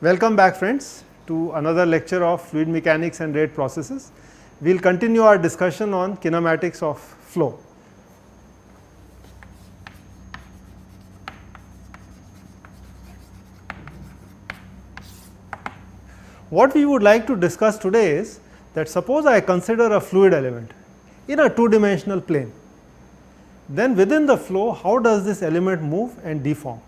Welcome back, friends, to another lecture of fluid mechanics and rate processes. We will continue our discussion on kinematics of flow. What we would like to discuss today is that suppose I consider a fluid element in a two-dimensional plane. Then within the flow, how does this element move and deform?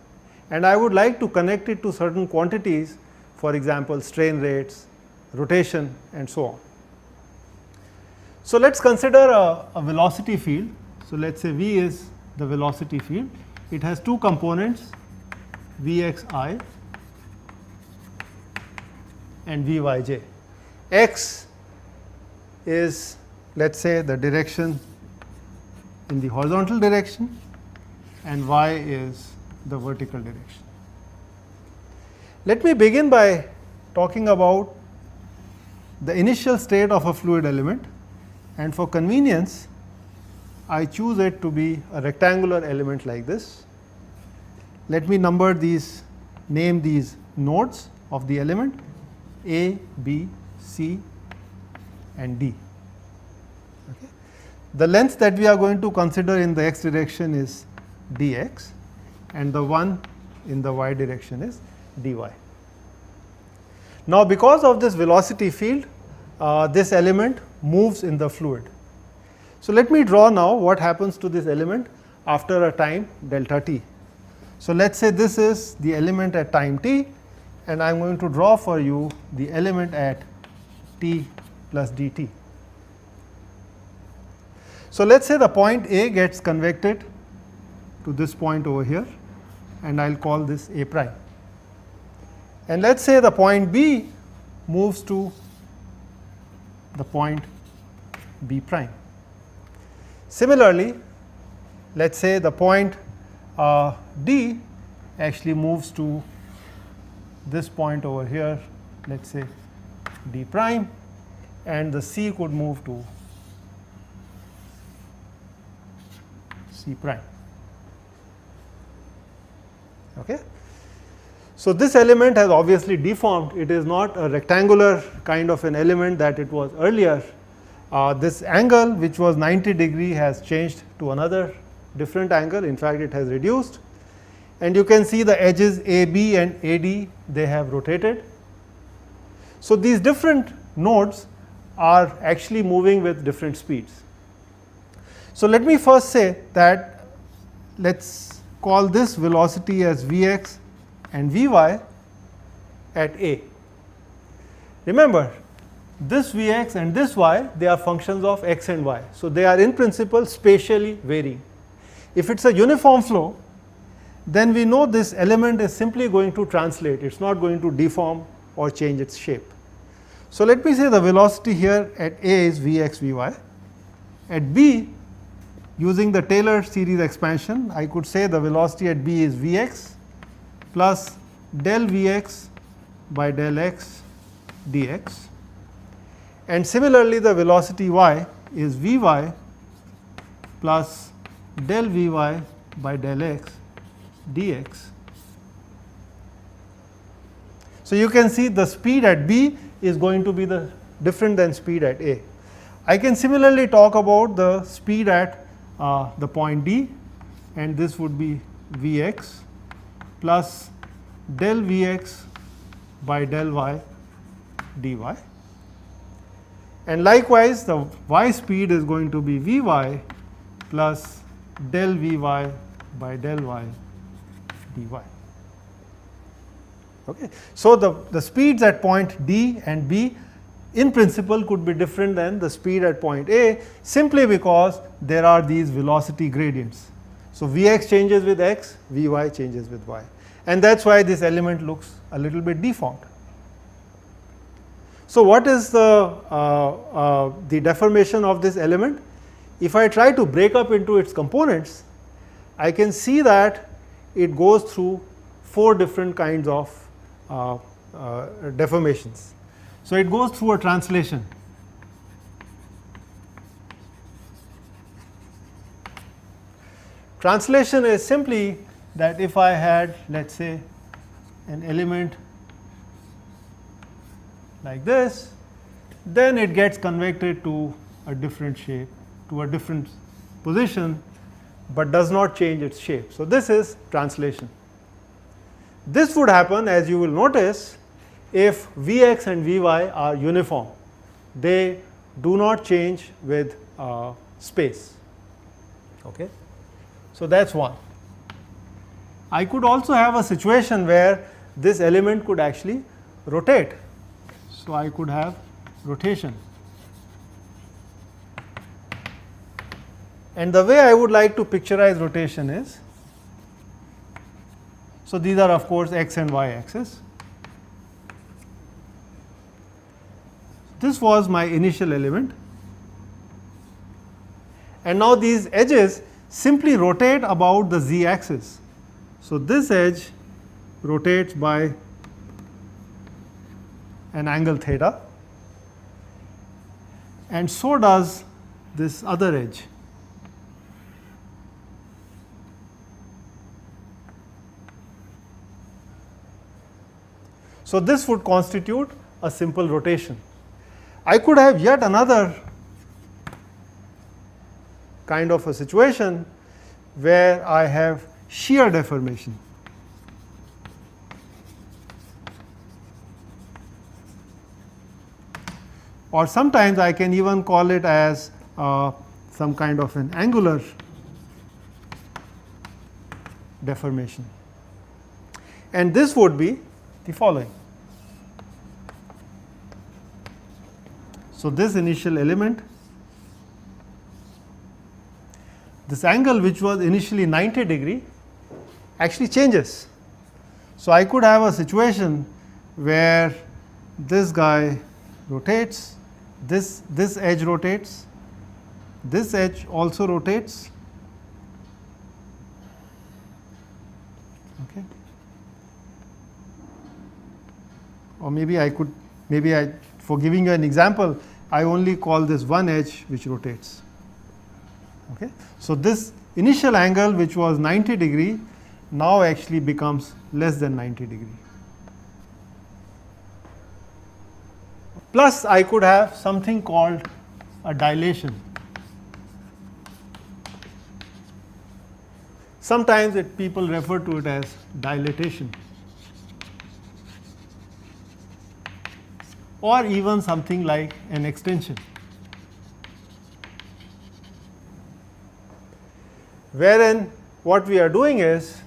And I would like to connect it to certain quantities, for example, strain rates, rotation, and so on. So let us consider a velocity field. So let us say V is the velocity field. It has two components, Vxi and Vyj. X is, let us say, the direction in the horizontal direction, and y is the vertical direction. Let me begin by talking about the initial state of a fluid element, and for convenience I choose it to be a rectangular element like this. Let me number these, name these nodes of the element A, B, C and D. Okay. The length that we are going to consider in the x direction is dx, and the one in the y direction is dy. Now, because of this velocity field, this element moves in the fluid. So, let me draw now what happens to this element after a time delta t. So, let us say this is the element at time t, and I am going to draw for you the element at t plus dt. So, let us say the point A gets convected to this point over here, and I will call this A prime. And let us say the point B moves to the point B prime. Similarly, let us say the point D actually moves to this point over here, let us say D prime, and the C could move to C prime. Okay. So, this element has obviously deformed. It is not a rectangular kind of an element that it was earlier. This angle, which was 90 degree, has changed to another different angle. In fact, it has reduced, and you can see the edges AB and AD, they have rotated. So, these different nodes are actually moving with different speeds. So, let me first say that let us call this velocity as Vx and Vy at A. Remember, this Vx and this y, they are functions of x and y. So, they are in principle spatially varying. If it is a uniform flow, then we know this element is simply going to translate, it is not going to deform or change its shape. So, let me say the velocity here at A is Vx, Vy. At B, using the Taylor series expansion, I could say the velocity at B is Vx plus del Vx by del x dx, and similarly the velocity y is Vy plus del Vy by del x dx. So, you can see the speed at B is going to be the different than speed at A. I can similarly talk about the speed at the point D, and this would be Vx plus del Vx by del y dy, and likewise the y speed is going to be Vy plus del Vy by del y dy. Okay. So, the speeds at point D and B in principle could be different than the speed at point A, simply because there are these velocity gradients. So, Vx changes with x, Vy changes with y, and that is why this element looks a little bit deformed. So, what is the deformation of this element? If I try to break up into its components, I can see that it goes through 4 different kinds of deformations. So, it goes through a translation. Translation is simply that if I had, let us say, an element like this, then it gets convected to a different shape, to a different position, but does not change its shape. So, this is translation. This would happen, as you will notice, if Vx and Vy are uniform. They do not change with space. Okay. So, that is one. I could also have a situation where this element could actually rotate. So, I could have rotation. And the way I would like to picturize rotation is, so these are of course x and y axis. This was my initial element, and now these edges simply rotate about the z axis. So, this edge rotates by an angle theta, and so does this other edge. So, this would constitute a simple rotation. I could have yet another kind of a situation where I have shear deformation. Or sometimes I can even call it as some kind of an angular deformation. And this would be the following. So, this initial element, this angle which was initially 90 degree actually changes. So, I could have a situation where this guy rotates, this edge rotates, this edge also rotates. Okay. Or maybe I could, for giving you an example, I only call this one edge which rotates. Okay. So, this initial angle which was 90 degree now actually becomes less than 90 degree. Plus, I could have something called a dilation. Sometimes people refer to it as dilatation, or even something like an extension, wherein what we are doing is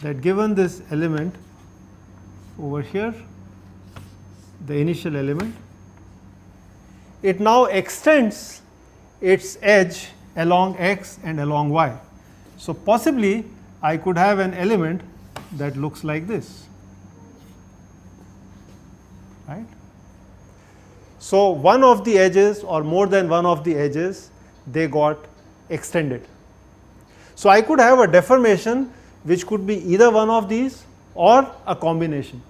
that given this element over here, the initial element, it now extends its edge along x and along y. So, possibly I could have an element that looks like this. Right. So, one of the edges or more than one of the edges, they got extended. So, I could have a deformation which could be either one of these or a combination.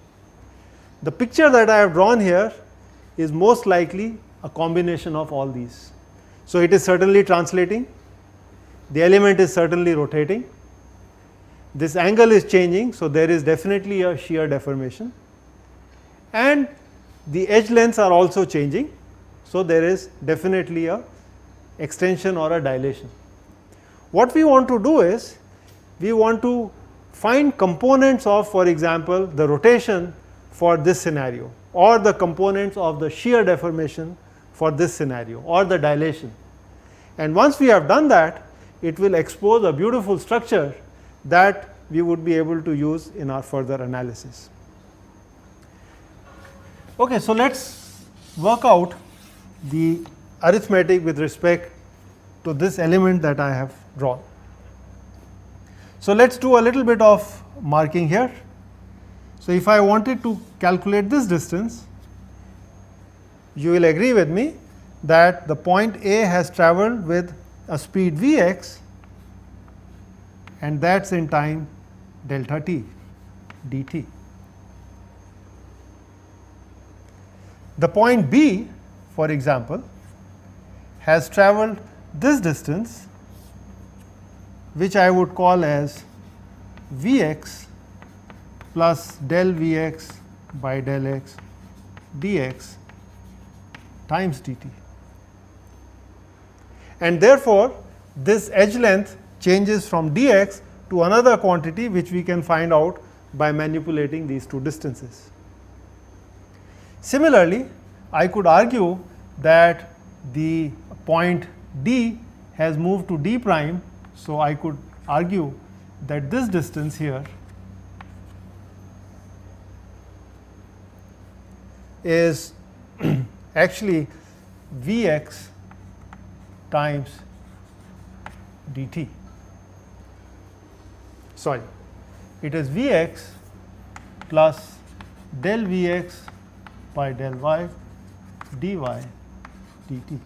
The picture that I have drawn here is most likely a combination of all these. So, it is certainly translating, the element is certainly rotating, this angle is changing. So, there is definitely a shear deformation, and the edge lengths are also changing. So, there is definitely a extension or a dilation. What we want to do is, we want to find components of, for example, the rotation for this scenario, or the components of the shear deformation for this scenario, or the dilation. And once we have done that, it will expose a beautiful structure that we would be able to use in our further analysis. Okay, so let us work out the arithmetic with respect to this element that I have drawn. So, let us do a little bit of marking here. So, if I wanted to calculate this distance, you will agree with me that the point A has travelled with a speed Vx, and that is in time delta t dt. The point B, for example, has travelled this distance, which I would call as Vx plus del Vx by del x dx times dt. And therefore, this edge length changes from dx to another quantity which we can find out by manipulating these two distances. Similarly, I could argue that the point D has moved to d prime, so I could argue that this distance here is actually Vx times dt. Sorry, it is Vx plus del Vx by del y dy dt,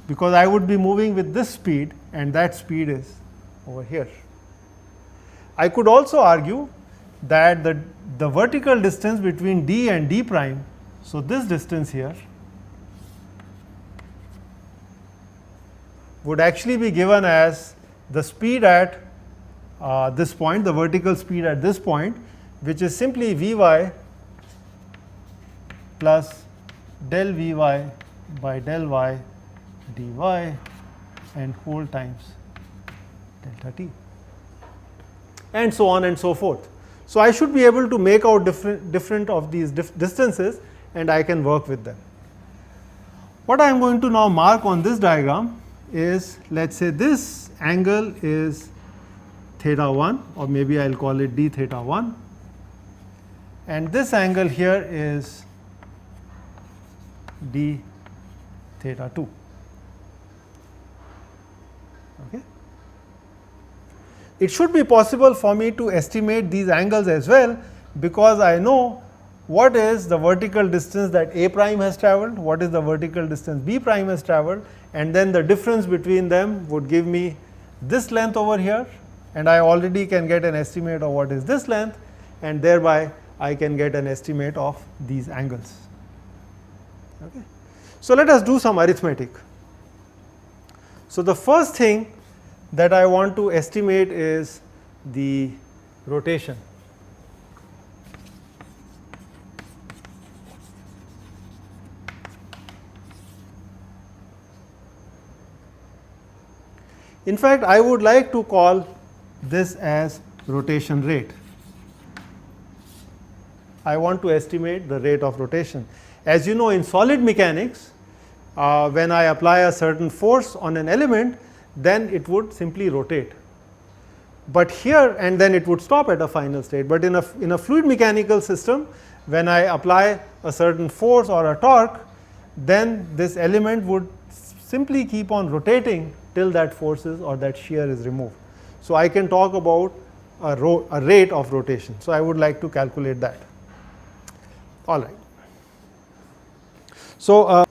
because I would be moving with this speed and that speed is over here. I could also argue that the vertical distance between d and d prime, so this distance here would actually be given as the speed at this point, the vertical speed at this point, which is simply Vy plus del Vy by del y dy and whole times delta t, and so on and so forth. So, I should be able to make out different of these distances and I can work with them. What I am going to now mark on this diagram is, let us say this angle is theta 1, or maybe I will call it d theta 1, and this angle here is d theta 2. Okay. It should be possible for me to estimate these angles as well, because I know what is the vertical distance that A prime has travelled, what is the vertical distance B prime has travelled, and then the difference between them would give me this length over here, and I already can get an estimate of what is this length, and thereby I can get an estimate of these angles. Okay. So, let us do some arithmetic. So, the first thing that I want to estimate is the rotation. In fact, I would like to call this as rotation rate. I want to estimate the rate of rotation. As you know, in solid mechanics, when I apply a certain force on an element, then it would simply rotate. But here, and then it would stop at a final state. But in a fluid mechanical system, when I apply a certain force or a torque, then this element would simply keep on rotating till that force is or that shear is removed. So, I can talk about a rate of rotation. So, I would like to calculate that. All right. So,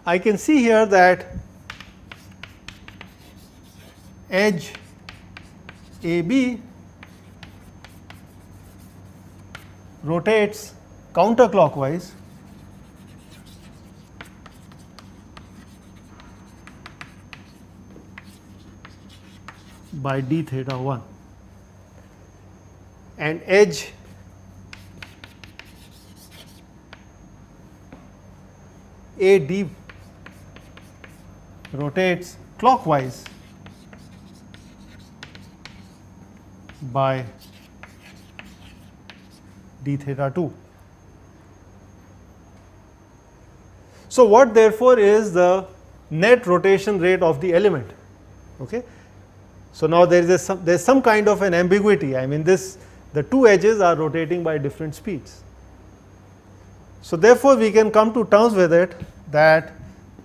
I can see here that edge AB rotates counterclockwise by d theta 1, and edge AD rotates clockwise by d theta 2. So, what therefore is the net rotation rate of the element? Okay. So, now there is some kind of an ambiguity. I mean, the two edges are rotating by different speeds. So, therefore, we can come to terms with it that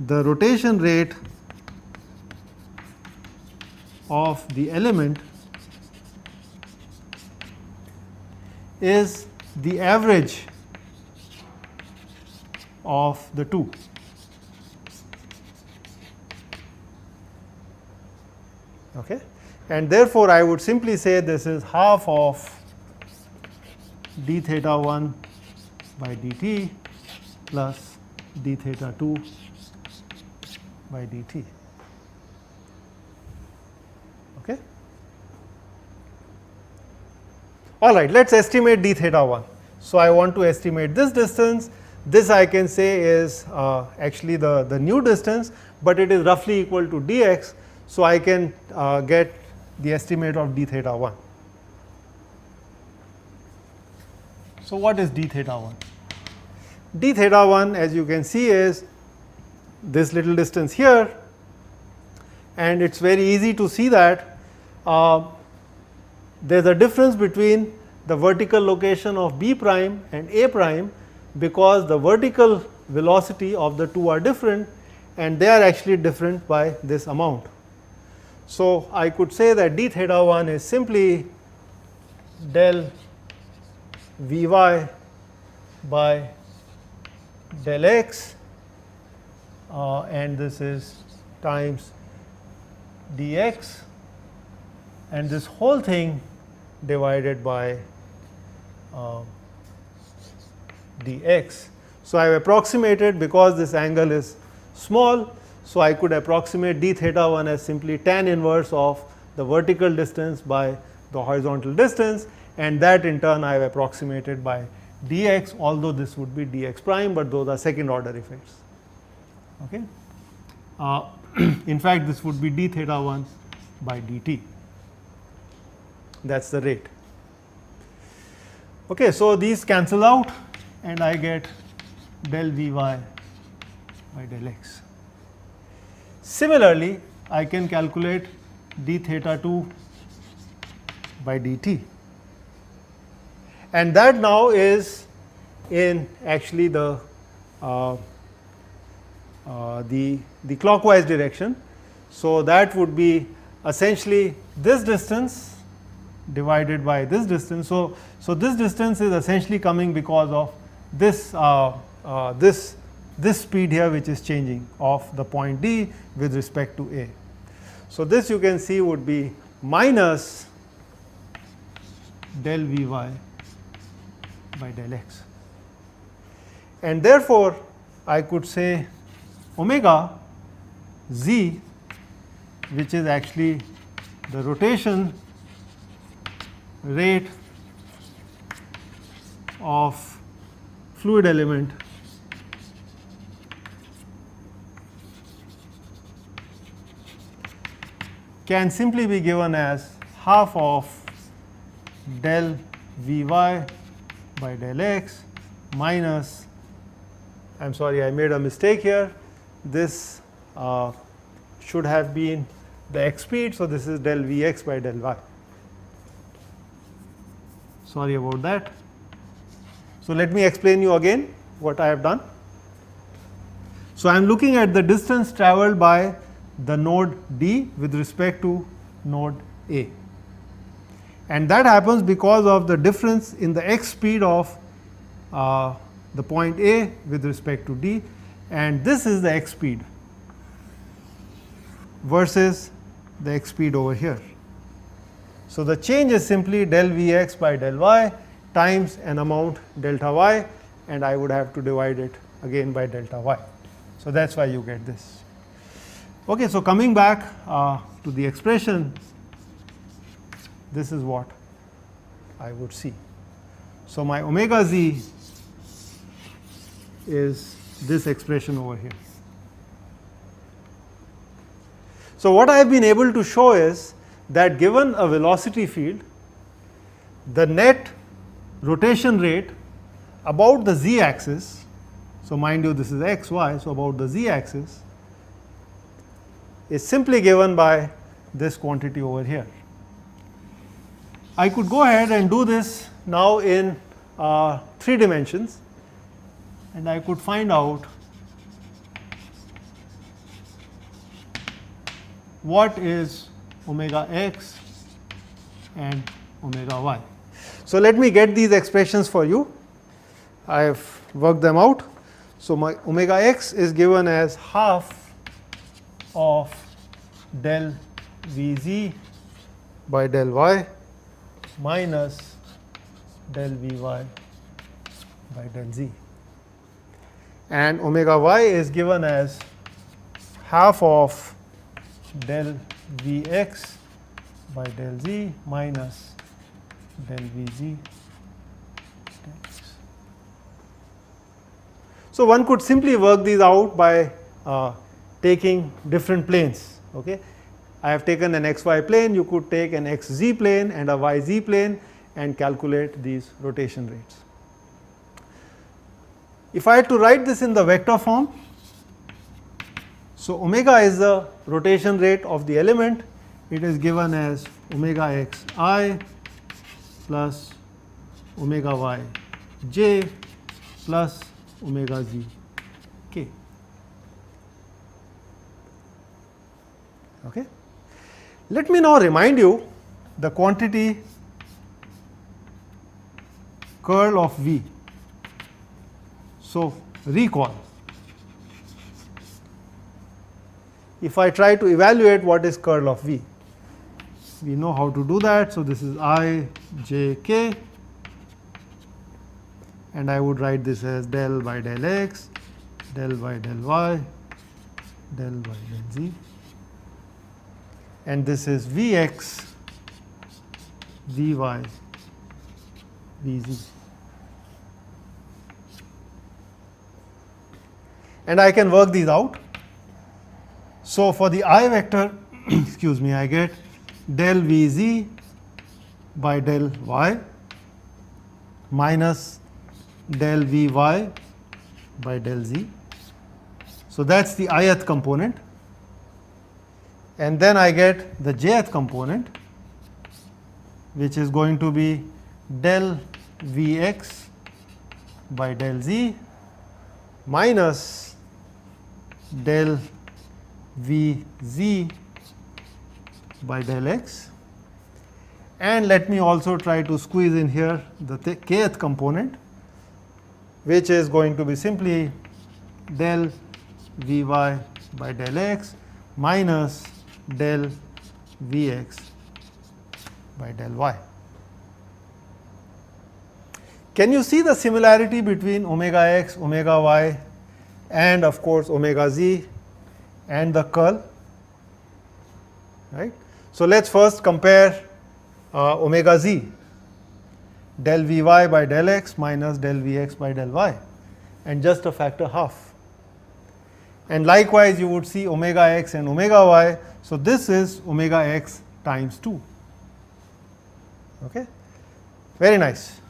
the rotation rate of the element is the average of the two. Okay. And therefore, I would simply say this is half of d theta 1 by dt plus d theta 2 by dt. Okay. All right, let us estimate d theta 1. So, I want to estimate this distance. This I can say is actually the new distance, but it is roughly equal to dx. So, I can get the estimate of d theta 1. So, what is d theta 1? D theta 1, as you can see, is this little distance here, and it is very easy to see that there is a difference between the vertical location of B prime and A prime, because the vertical velocity of the two are different, and they are actually different by this amount. So, I could say that d theta 1 is simply del Vy by del x, and this is times dx, and this whole thing divided by dx. So, I have approximated, because this angle is small. So, I could approximate d theta 1 as simply tan inverse of the vertical distance by the horizontal distance, and that in turn I have approximated by dx, although this would be dx prime, but those are second order effects. Okay. In fact, this would be d theta 1 by dt. That is the rate. Okay, so, these cancel out, and I get del Vy by del x. Similarly, I can calculate d theta 2 by dt, and that now is in actually the clockwise direction. So, that would be essentially this distance divided by this distance. So, this distance is essentially coming because of this this speed here, which is changing of the point D with respect to A. So, this you can see would be minus del Vy by del x, and therefore, I could say omega z, which is actually the rotation rate of fluid element can simply be given as half of del Vy by del x minus, I am sorry, I made a mistake here. This should have been the x speed. So, this is del Vx by del y. Sorry about that. So, let me explain you again what I have done. So, I am looking at the distance travelled by the node D with respect to node A, and that happens because of the difference in the x speed of the point A with respect to D, and this is the x speed versus the x speed over here. So, the change is simply del Vx by del y times an amount delta y, and I would have to divide it again by delta y. So, that is why you get this. Okay, so, coming back to the expression, this is what I would see. So, my omega z is this expression over here. So, what I have been able to show is that given a velocity field, the net rotation rate about the z axis, so mind you this is x, y, so about the z axis is simply given by this quantity over here. I could go ahead and do this now in 3 dimensions, and I could find out what is omega x and omega y. So, let me get these expressions for you. I have worked them out. So, my omega x is given as half of del Vz by del y minus del Vy by del z, and omega y is given as half of del Vx by del z minus del Vz del x. So, one could simply work these out by taking different planes. Okay. I have taken an xy plane, you could take an xz plane and a yz plane and calculate these rotation rates. If I had to write this in the vector form, so omega is the rotation rate of the element, it is given as omega x I plus omega y j plus omega z k. Okay. Let me now remind you the quantity curl of V. So, recall, if I try to evaluate what is curl of V, we know how to do that. So, this is I j k, and I would write this as del by del x, del by del y, del by del z, and this is V x, V y, V z. And I can work these out. So, for the I vector excuse me, I get del V z by del y minus del V y by del z. So, that is the ith component, and then I get the jth component, which is going to be del V x by del z minus del V z by del x, and let me also try to squeeze in here the kth component, which is going to be simply del V y by del x minus del V x by del y. Can you see the similarity between omega x, omega y, and of course omega z and the curl, right? So, let us first compare omega z, del V y by del x minus del V x by del y, and just a factor half. And likewise you would see omega x and omega y. So, this is omega x times 2. Okay? Very nice.